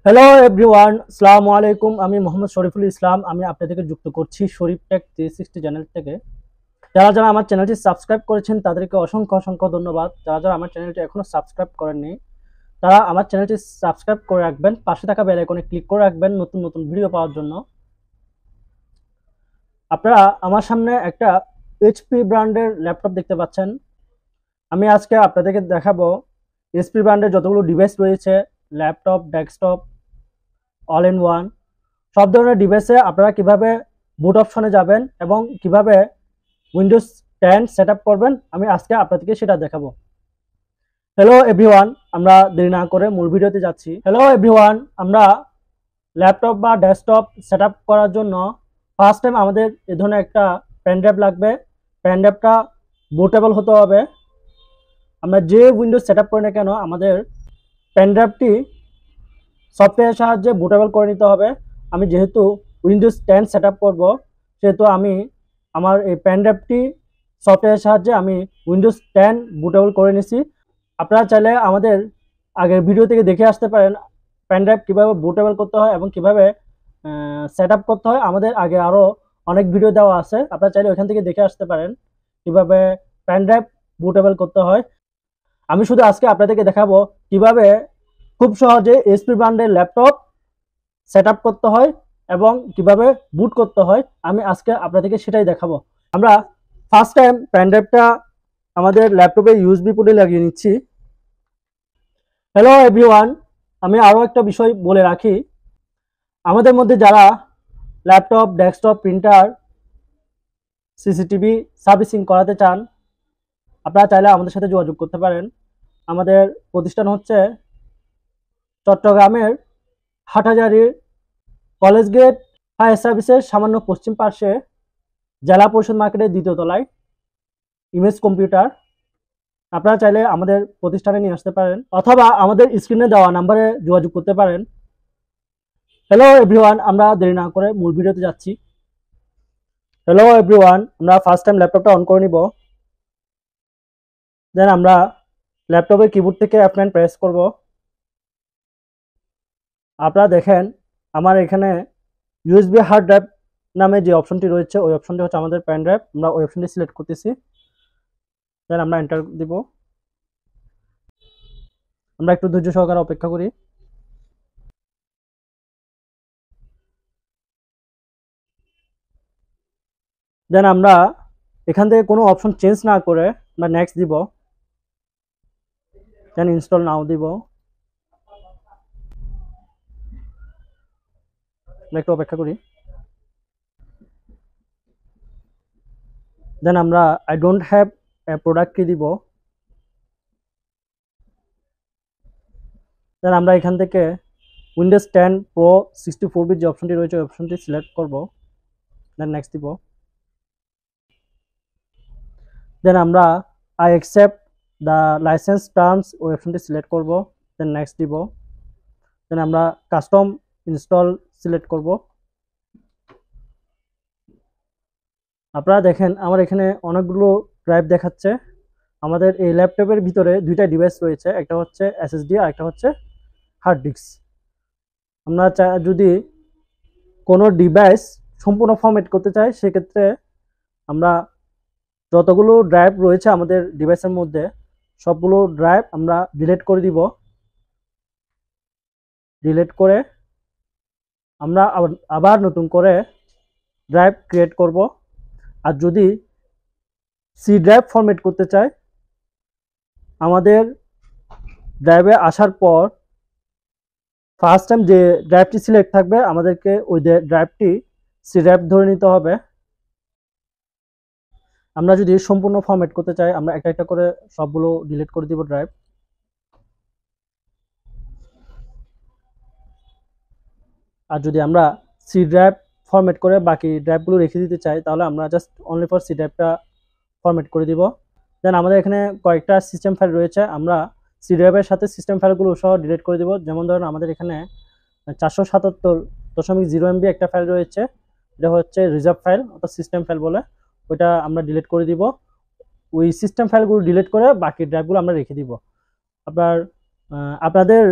Hello everyone, আসসালামু আলাইকুম। আমি মোহাম্মদ শরীফুল ইসলাম। আমি আপনাদেরকে যুক্ত করছি শরীফ টেক 360 চ্যানেল থেকে। যারা যারা আমার চ্যানেলটি সাবস্ক্রাইব করেছেন তাদেরকে অসংখ্য অসংখ্য ধন্যবাদ। যারা যারা আমার চ্যানেলটি এখনো সাবস্ক্রাইব করেননি তারা আমার চ্যানেলটি সাবস্ক্রাইব করে রাখবেন, পাশে থাকা বেল আইকনে ক্লিক করে রাখবেন নতুন নতুন ভিডিও পাওয়ার জন্য। আপনারা আমার সামনে একটা এইচপি ব্র্যান্ডের ল্যাপটপ দেখতে পাচ্ছেন। আমি আজকে আপনাদেরকে দেখাবো এইচপি ব্র্যান্ডের যতগুলো ডিভাইস রয়েছে, laptop, desktop, all in one, সব ধরনের ডিভাইসে আপনারা কিভাবে বুট অপশনে যাবেন এবং কিভাবে উইন্ডোজ 10 সেট আপ করবেন, আমি আজকে আপনাদেরকে সেটা দেখাবো। হ্যালো এভরিওয়ান, আমরা দেরি না করে মূল ভিডিওতে যাচ্ছি। হ্যালো এভরিওয়ান, আমরা ল্যাপটপ বা ডেস্কটপ সেট আপ করার জন্য ফার্স্ট টাইম আমাদের এই ধরনের একটা পেন ড্রাইভ লাগবে। পেন ড্রাইভটা বুটেবল হতে হবে। আমরা যে উইন্ডোজ সেট আপ করি না কেন আমাদের পেন ড্রাইভটি সফটওয়্যারের সাহায্যে বুটেবল করে নিতে হবে। আমি যেহেতু উইন্ডোজ 10 সেট আপ করবো, সেহেতু আমি আমার এই পেন ড্রাইভটি সফটওয়্যারের সাহায্যে আমি উইন্ডোজ 10 বুটেবল করে নিছি। আপনারা চাইলে আমাদের আগের ভিডিও থেকে দেখে আসতে পারেন পেন ড্রাইভ কীভাবে বুটেবল করতে হয় এবং কীভাবে সেট আপ করতে হয়। আমাদের আগে আরও অনেক ভিডিও দেওয়া আছে, আপনারা চাইলে ওইখান থেকে দেখে আসতে পারেন কীভাবে পেন ড্রাইভ বুটেবল করতে হয়। আমি শুধু আজকে আপনাদেরকে দেখাবো কিভাবে খুব সহজে এইচপি ব্র্যান্ডের ল্যাপটপ সেট আপ করতে হয় এবং কিভাবে বুট করতে হয়, আমি আজকে আপনাদেরকে সেটাই দেখাবো। আমরা ফার্স্ট টাইম পেন ড্রাইভটা আমাদের ল্যাপটপে ইউএসবি পোর্টে লাগিয়ে নিচ্ছি। হ্যালো এভরিওয়ান, আমি আরও একটা বিষয় বলে রাখি, আমাদের মধ্যে যারা laptop, desktop, printer, CCTV servicing করাতে চান, আপনারা চাইলে আমাদের সাথে যোগাযোগ করতে পারেন। আমাদের প্রতিষ্ঠান হচ্ছে চট্টগ্রামের হাটহাজারীর কলেজ গেট ফায়ার সার্ভিসের সামান্য পশ্চিম পাশে জেলা পরিষদ মার্কেটের দ্বিতীয় তলায় ইমেজ কম্পিউটার। আপনারা চাইলে আমাদের প্রতিষ্ঠানে নিয়ে আসতে পারেন অথবা আমাদের স্ক্রিনে দেওয়া নাম্বারে যোগাযোগ করতে পারেন। হ্যালো এভরিওয়ান, আমরা দেরি না করে মূল ভিডিওতে যাচ্ছি। হ্যালো এভরিওয়ান, আমরা ফার্স্ট টাইম ল্যাপটপটা অন করে নিব। দেন আমরা ল্যাপটপের কিবোর্ড থেকে F9 প্রেস করব। আপনারা দেখেন আমার এখানে ইউএসবি হার্ড ড্রাইভ নামে যে অপশনটি রয়েছে ওই অপশনটি হচ্ছে আমাদের পেন ড্রাইভ। আমরা ওই অপশনটি সিলেক্ট করতেছি, দেন আমরা এন্টার দিব। আমরা একটু ধৈর্য সহকারে অপেক্ষা করি। দেন আমরা এখান থেকে কোনো অপশন চেঞ্জ না করে আমরা নেক্সট দিব, দেন ইনস্টল নাও দিব। একটু অপেক্ষা করি। দেন আমরা I don't have a product কি দিব। দেন আমরা এখান থেকে উইন্ডোজ 10 প্রো 64 বিট যে অপশনটি রয়েছে ওই অপশনটি সিলেক্ট করব, দেন নেক্সট দিব। দেন আমরা I accept the licence terms ওই অপশনটি সিলেক্ট করব, দেন নেক্সট দিব। দেন আমরা কাস্টম ইনস্টল সিলেক্ট করব। আপনারা দেখেন আমার এখানে অনেকগুলো ড্রাইভ দেখাচ্ছে। আমাদের এই ল্যাপটপের ভিতরে দুইটা ডিভাইস রয়েছে, একটা হচ্ছে এসএসডি আর একটা হচ্ছে হার্ড ডিস্ক। আমরা যদি কোনো ডিভাইস সম্পূর্ণ ফরম্যাট করতে চাই সেক্ষেত্রে আমরা যতগুলো ড্রাইভ রয়েছে আমাদের ডিভাইসের মধ্যে সবগুলো ড্রাইভ আমরা ডিলিট করে দিব। ডিলিট করে আমরা আবার নতুন করে ড্রাইভ ক্রিয়েট করব। আর যদি সি ড্রাইভ ফরম্যাট করতে চাই, আমাদের ড্রাইভে আসার পর ফার্স্ট টাইম যে ড্রাইভটি সিলেক্ট থাকবে আমাদেরকে ওই ড্রাইভটি সি ড্রাইভ ধরে নিতে হবে। আমরা যদি সম্পূর্ণ ফরম্যাট করতে চাই আমরা একটা একটা করে সবগুলো ডিলিট করে দিব ড্রাইভ। আর যদি আমরা সি ড্রাইভ ফরম্যাট করে বাকি ড্রাইভগুলো রেখে দিতে চাই তাহলে আমরা জাস্ট অনলি ফর সি ড্রাইভটা ফরম্যাট করে দিব। দেন আমাদের এখানে কয়েকটা সিস্টেম ফাইল রয়েছে, আমরা সি ড্রাইভের সাথে সিস্টেম ফাইলগুলো সহ ডিলিট করে দিব। যেমন ধরেন আমাদের এখানে 477.0 MB একটা ফাইল রয়েছে, এটা হচ্ছে রিজার্ভ ফাইল অর্থাৎ সিস্টেম ফাইল বলে, ওইটা আমরা ডিলিট করে দিব। ওই সিস্টেম ফাইলগুলো ডিলিট করে বাকি ড্রাইভগুলো আমরা রেখে দিব। আপনাদের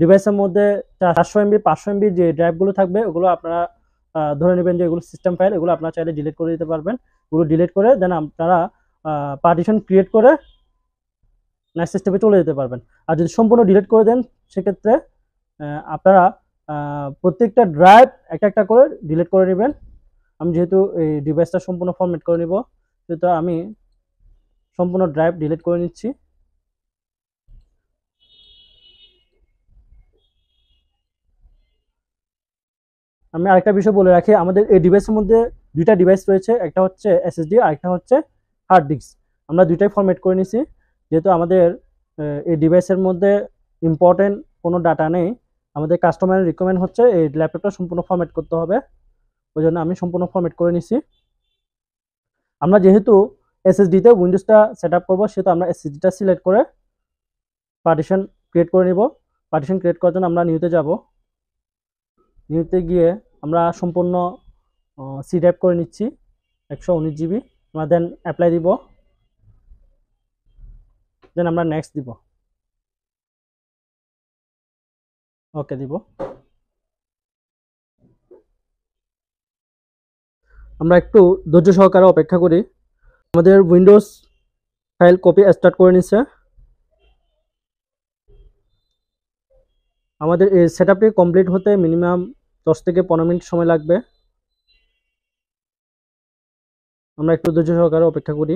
ডিভাইসের মধ্যে 400 MB 500 MB যে ড্রাইভগুলো থাকবে ওগুলো আপনারা ধরে নেবেন যে এগুলো সিস্টেম ফাইল, এগুলো আপনারা চাইলে ডিলিট করে দিতে পারবেন। এগুলো ডিলিট করে দেন আপনারা পার্টিশন ক্রিয়েট করে নেক্সট স্টেপে চলে যেতে পারবেন। আর যদি সম্পূর্ণ ডিলিট করে দেন সেক্ষেত্রে আপনারা প্রত্যেকটা ড্রাইভ একটা একটা করে ডিলিট করে নেবেন। আমি যেহেতু এই ডিভাইসটা সম্পূর্ণ ফরম্যাট করে নিব, সেহেতু আমি সম্পূর্ণ ড্রাইভ ডিলিট করে নিচ্ছি। আমি আরেকটা বিষয় বলে রাখি, আমাদের এই ডিভাইসের মধ্যে দুইটা ডিভাইস রয়েছে, একটা হচ্ছে এসএসডি আর একটা হচ্ছে হার্ড ডিস্ক। আমরা দুইটাই ফরম্যাট করে নিছি। যেহেতু আমাদের এই ডিভাইসের মধ্যে ইম্পর্টেন্ট কোনো ডাটা নেই, আমাদের কাস্টমারের রিকোয়ারমেন্ট হচ্ছে এই ল্যাপটপটা সম্পূর্ণ ফরম্যাট করতে হবে, ওই জন্য আমি সম্পূর্ণ ফরম্যাট করে নিছি। আমরা যেহেতু এসএসডিতে উইন্ডোজটা সেট আপ করবো, সেহেতু আমরা এসএসডিটা সিলেক্ট করে পার্টিশন ক্রিয়েট করে নিব। পার্টিশন ক্রিয়েট করার জন্য আমরা নিউতে যাব। নিউতে গিয়ে আমরা সম্পূর্ণ সি ড্রাইভ করে নিচ্ছি 119 GB। আমরা দেন অ্যাপ্লাই দিব, দেন আমরা নেক্সট দিব, ওকে দিব। আমরা একটু ধৈর্য সহকারে অপেক্ষা করি। আমাদের উইন্ডোজ ফাইল কপি স্টার্ট করে নিচ্ছে। আমাদের এই সেটআপটি কমপ্লিট হতে মিনিমাম 10 থেকে 15 মিনিট সময় লাগবে। আমরা একটু ধৈর্য সহকারে অপেক্ষা করি।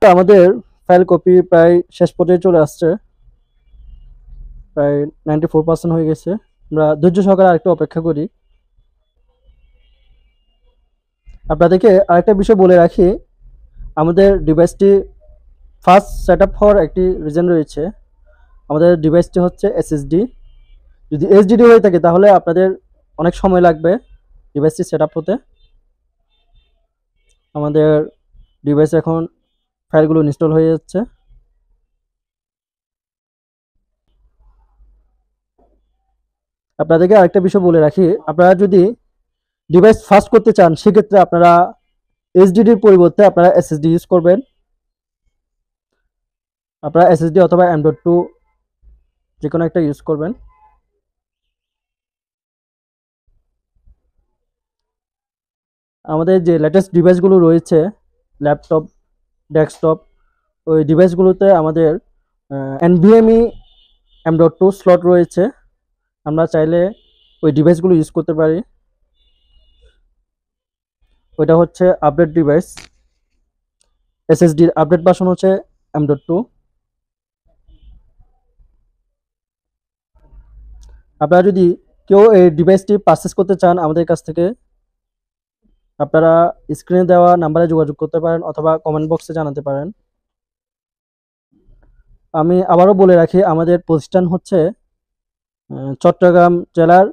আমাদের ফাইল কপি প্রায় শেষ পর্যায়ে চলে আসছে, প্রায় 94% হয়ে গেছে। আমরা ধৈর্য সহকারে আরেকটু অপেক্ষা করি। আপনাদেরকে আরেকটা বিষয় বলে রাখি, আমাদের ডিভাইসটি ফার্স্ট সেট আপ হওয়ার একটি রিজন রয়েছে। আমাদের ডিভাইসটি হচ্ছে এসএসডি। যদি এইচডিডি হয়ে থাকে তাহলে আপনাদের অনেক সময় লাগবে ডিভাইসটি সেট আপ হতে। আমাদের ডিভাইস এখন ফাইলগুলো ইনস্টল হয়ে যাচ্ছে। আপনাদেরকে আরেকটা বিষয় বলে রাখি, আপনারা যদি ডিভাইস ফাস্ট করতে চান সেক্ষেত্রে আপনারা এইচডিডির পরিবর্তে আপনারা এসএসডি ইউজ করবেন। আপনারা এসএসডি অথবা M.2 যে কোনো একটা ইউজ করবেন। আমাদের যে লেটেস্ট ডিভাইসগুলো রয়েছে ল্যাপটপ, ডেস্কটপ, ওই ডিভাইসগুলোতে আমাদের NVMe M.2 স্লট রয়েছে। আমরা চাইলে ওই ডিভাইসগুলো ইউজ করতে পারি। ওইটা হচ্ছে আপডেট ডিভাইস। এসএসডির আপডেট ভার্সন হচ্ছে M.2। আপনারা যদি কেউ এই ডিভাইসটি পারচেস করতে চান আমাদের কাছ থেকে, আপনারা স্ক্রিনে দেওয়া নাম্বারে যোগাযোগ করতে পারেন অথবা কমেন্ট বক্সে জানাতে পারেন। আমি আবারও বলে রাখি, আমাদের প্রতিষ্ঠান হচ্ছে চট্টগ্রাম জেলার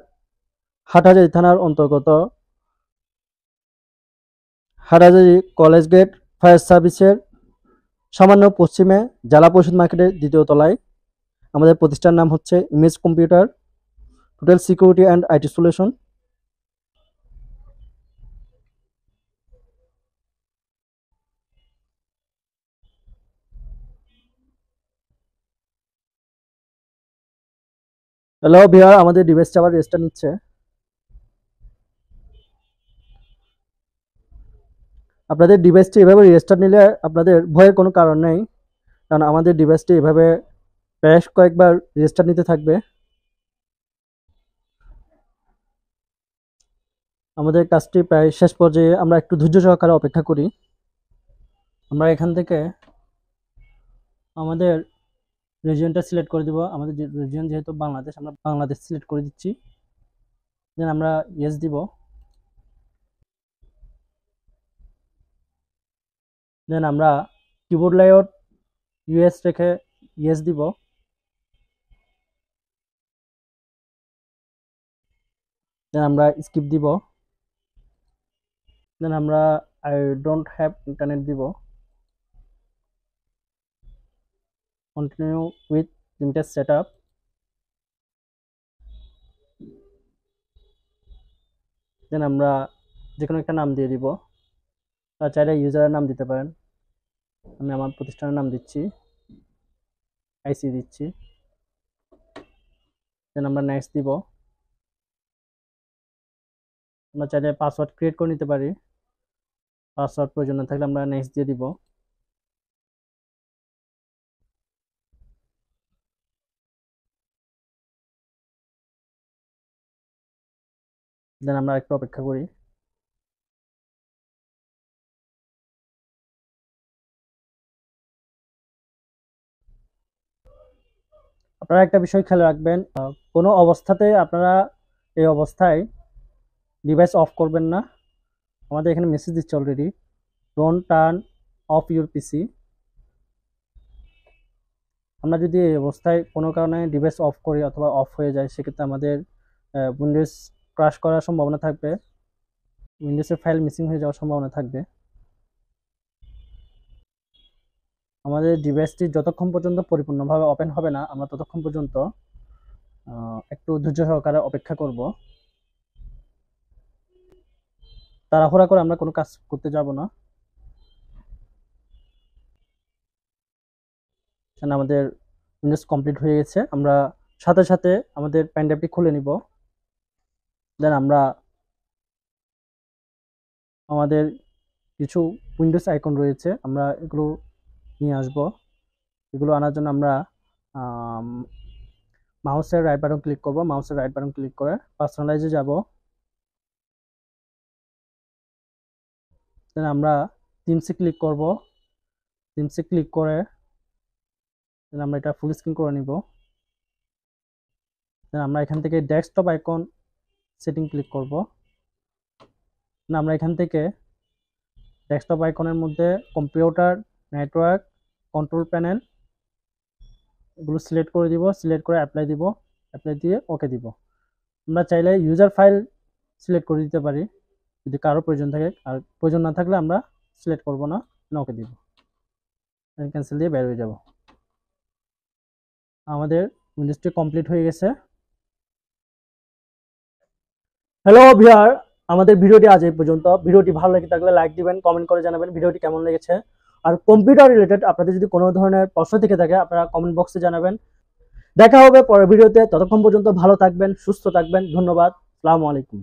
হাটহাজারী থানার অন্তর্গত হাটহাজারী কলেজ গেট ফায়ার সার্ভিসের সামান্য পশ্চিমে জেলা পরিষদ মার্কেটের 2য় তলায়। আমাদের প্রতিষ্ঠানের নাম হচ্ছে image computer total security and IT solution. Hello viewer, আমাদের ডিভাইসটা আবার রেজিস্টার নিচ্ছে। আপনাদের ডিভাইসটি এভাবে রেজিস্টার নিলে আপনাদের ভয়ের কোনো কারণ নেই, কারণ আমাদের ডিভাইসটি এভাবে বেশ কয়েকবার রেজিস্টার নিতে থাকবে। আমাদের কাজটি প্রায় শেষ পর্যায়ে, আমরা একটু ধৈর্য সহকারে অপেক্ষা করি। আমরা এখান থেকে আমাদের রিজিয়নটা সিলেক্ট করে দিব। আমাদের রিজিয়ন যেহেতু বাংলাদেশ, আমরা বাংলাদেশ সিলেক্ট করে দিচ্ছি। দেন আমরা ইয়েস দিব। দেন আমরা কিবোর্ড লেআউট ইউএস রেখে ইয়েস দিব। দেন আমরা স্কিপ দিব। দেন আমরা আই ডোন্ট হ্যাভ ইন্টারনেট দিব। Continue with limited set up. Then আমরা যে কোনো একটা নাম দিয়ে দিব, তার চাইলে ইউজারের নাম দিতে পারেন। আমি আমার প্রতিষ্ঠানের নাম দিচ্ছি, আইসি দিচ্ছি। দেন আমরা নেক্সট দিব। আমরা চাইলে পাসওয়ার্ড ক্রিয়েট করে নিতে পারি, পাসওয়ার্ড প্রয়োজন না থাকলে আমরা নেক্সট দিয়ে দিব। দেন আমরা একটু অপেক্ষা করি। আপনারা একটা বিষয় খেয়াল রাখবেন, কোনো অবস্থাতে আপনারা এই অবস্থায় ডিভাইস অফ করবেন না। আমাদের এখানে মেসেজ দিচ্ছে already, don't turn off your PC. আমরা যদি এই অবস্থায় কোনো কারণে ডিভাইস অফ করি অথবা অফ হয়ে যায়, সেক্ষেত্রে আমাদের উইন্ডোজ ক্রাশ করার সম্ভাবনা থাকবে, উইন্ডোজের ফাইল মিসিং হয়ে যাওয়ার সম্ভাবনা থাকবে। আমাদের ডিভাইসটি যতক্ষণ পর্যন্ত পরিপূর্ণভাবে ওপেন হবে না, আমরা ততক্ষণ পর্যন্ত একটু ধৈর্য সহকারে অপেক্ষা করব। তাড়াহুড়া করে আমরা কোনো কাজ করতে যাব না। আমাদের উইন্ডোজ কমপ্লিট হয়ে গেছে। আমরা সাথে সাথে আমাদের পেন ড্রাইভটি খুলে নিব। দেন আমরা আমাদের কিছু উইন্ডোজ আইকন রয়েছে, আমরা এগুলো নিয়ে আসব। এগুলো আনার জন্য আমরা মাউসের রাইট বাটন ক্লিক করব। মাউসের রাইট বাটন ক্লিক করে পার্সোনালাইজে যাব। দেন আমরা থিমসে ক্লিক করব। থিমসে ক্লিক করে দেন আমরা এটা ফুল স্ক্রিন করে নিব। দেন আমরা এখান থেকে ডেস্কটপ আইকন সেটিং ক্লিক করব। আমরা এখান থেকে ডেস্কটপ আইকনের মধ্যে কম্পিউটার, নেটওয়ার্ক, কন্ট্রোল প্যানেল এগুলো সিলেক্ট করে দিব। সিলেক্ট করে অ্যাপ্লাই দিব, অ্যাপ্লাই দিয়ে ওকে দিব। আমরা চাইলে ইউজার ফাইল সিলেক্ট করে দিতে পারি যদি কারো প্রয়োজন থাকে, আর প্রয়োজন না থাকলে আমরা সিলেক্ট করব না, ওকে দিব। ক্যান্সেল দিয়ে বের হয়ে যাব। আমাদের উইন্ডোজটি কমপ্লিট হয়ে গেছে। হ্যালো ভিউয়ার, আমাদের ভিডিওটি আজ এই পর্যন্ত। ভিডিওটি ভালো লেগে থাকলে লাইক দিবেন, কমেন্ট করে জানাবেন ভিডিওটি কেমন লেগেছে। আর কম্পিউটার রিলেটেড আপনাদের যদি কোনো ধরনের প্রশ্ন থেকে থাকে আপনারা কমেন্ট বক্সে জানাবেন। দেখা হবে পরের ভিডিওতে। ততক্ষণ পর্যন্ত ভালো থাকবেন, সুস্থ থাকবেন। ধন্যবাদ। আসসালামু আলাইকুম।